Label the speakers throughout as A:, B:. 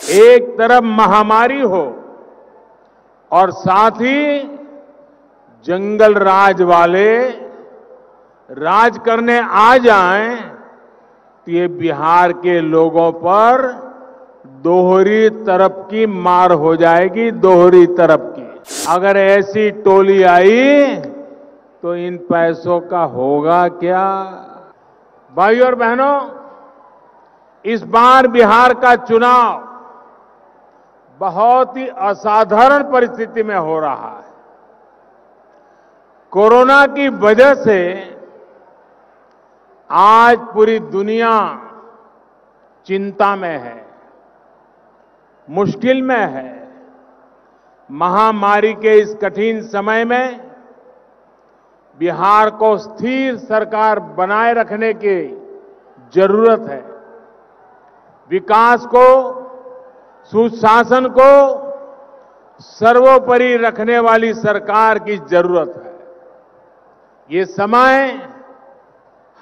A: एक तरफ महामारी हो और साथ ही जंगल राज वाले राज करने आ जाएं, तो ये बिहार के लोगों पर दोहरी तरफ की मार हो जाएगी, दोहरी तरफ की। अगर ऐसी टोली आई तो इन पैसों का होगा क्या? भाइयों और बहनों, इस बार बिहार का चुनाव बहुत ही असाधारण परिस्थिति में हो रहा है। कोरोना की वजह से आज पूरी दुनिया चिंता में है, मुश्किल में है। महामारी के इस कठिन समय में बिहार को स्थिर सरकार बनाए रखने की जरूरत है। विकास को, सुशासन को सर्वोपरि रखने वाली सरकार की जरूरत है। ये समय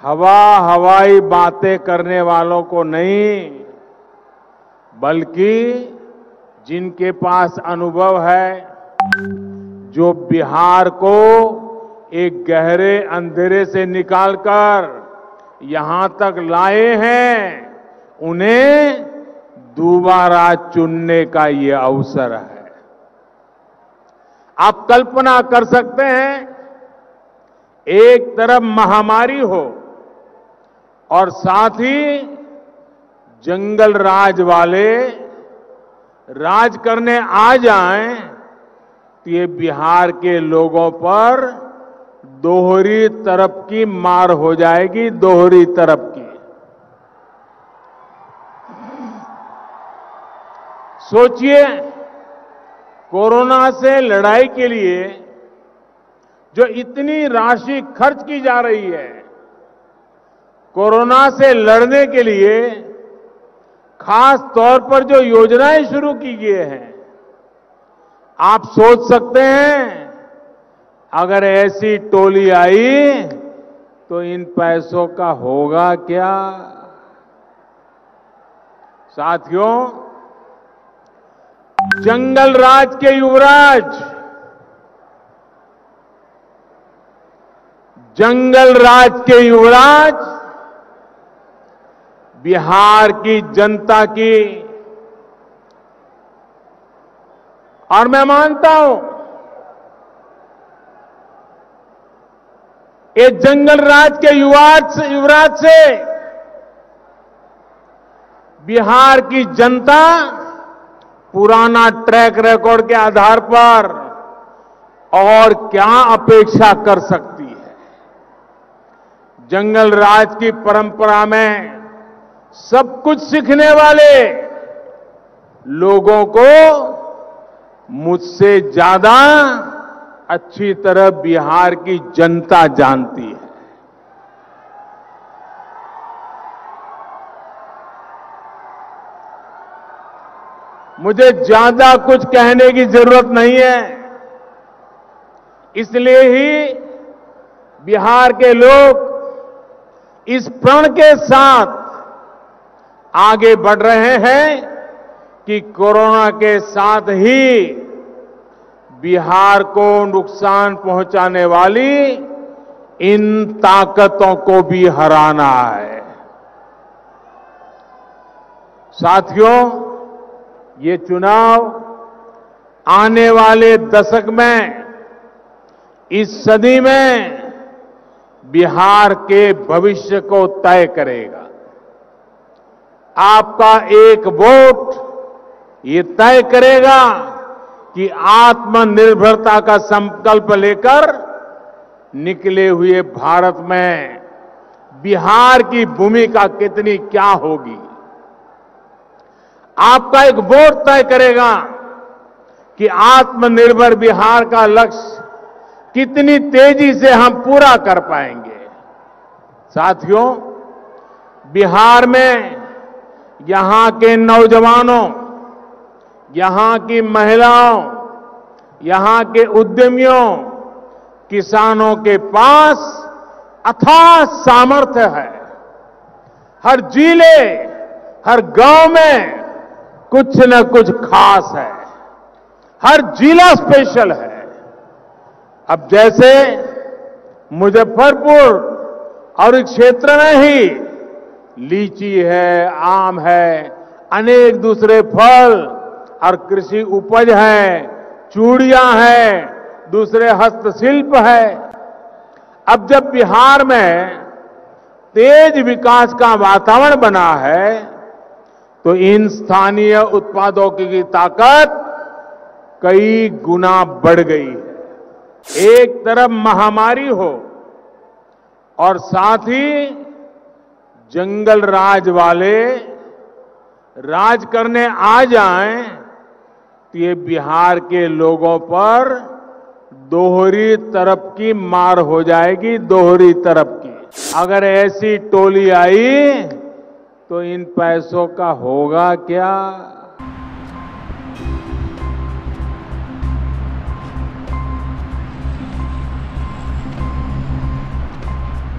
A: हवाई बातें करने वालों को नहीं, बल्कि जिनके पास अनुभव है, जो बिहार को एक गहरे अंधेरे से निकालकर यहां तक लाए हैं, उन्हें दोबारा चुनने का ये अवसर है। आप कल्पना कर सकते हैं, एक तरफ महामारी हो और साथ ही जंगल राज वाले राज करने आ जाएं, तो ये बिहार के लोगों पर दोहरी तरफ की मार हो जाएगी, दोहरी तरफ की। सोचिए, कोरोना से लड़ाई के लिए जो इतनी राशि खर्च की जा रही है, कोरोना से लड़ने के लिए खास तौर पर जो योजनाएं शुरू की गई हैं, आप सोच सकते हैं अगर ऐसी टोली आई तो इन पैसों का होगा क्या? साथियों, जंगल राज के युवराज, जंगल राज के युवराज बिहार की जनता की, और मैं मानता हूं ये जंगल राज के युवराज से बिहार की जनता पुराना ट्रैक रिकॉर्ड के आधार पर और क्या अपेक्षा कर सकती है? जंगल राज की परंपरा में सब कुछ सीखने वाले लोगों को मुझसे ज्यादा अच्छी तरह बिहार की जनता जानती है। मुझे ज्यादा कुछ कहने की जरूरत नहीं है, इसलिए ही बिहार के लोग इस प्रण के साथ आगे बढ़ रहे हैं कि कोरोना के साथ ही बिहार को नुकसान पहुंचाने वाली इन ताकतों को भी हराना है। साथियों, ये चुनाव आने वाले दशक में, इस सदी में बिहार के भविष्य को तय करेगा। आपका एक वोट ये तय करेगा कि आत्मनिर्भरता का संकल्प लेकर निकले हुए भारत में बिहार की भूमिका कितनी क्या होगी। आपका एक वोट तय करेगा कि आत्मनिर्भर बिहार का लक्ष्य कितनी तेजी से हम पूरा कर पाएंगे। साथियों, बिहार में यहां के नौजवानों, यहां की महिलाओं, यहां के उद्यमियों, किसानों के पास अथाह सामर्थ्य है। हर जिले, हर गांव में कुछ न कुछ खास है, हर जिला स्पेशल है। अब जैसे मुजफ्फरपुर और इस क्षेत्र में ही लीची है, आम है, अनेक दूसरे फल और कृषि उपज है, चूड़ियां हैं, दूसरे हस्तशिल्प है। अब जब बिहार में तेज विकास का वातावरण बना है तो इन स्थानीय उत्पादों की ताकत कई गुना बढ़ गई है। एक तरफ महामारी हो और साथ ही जंगल राज वाले राज करने आ जाएं तो ये बिहार के लोगों पर दोहरी तरफ की मार हो जाएगी, दोहरी तरफ की। अगर ऐसी टोली आई तो इन पैसों का होगा क्या?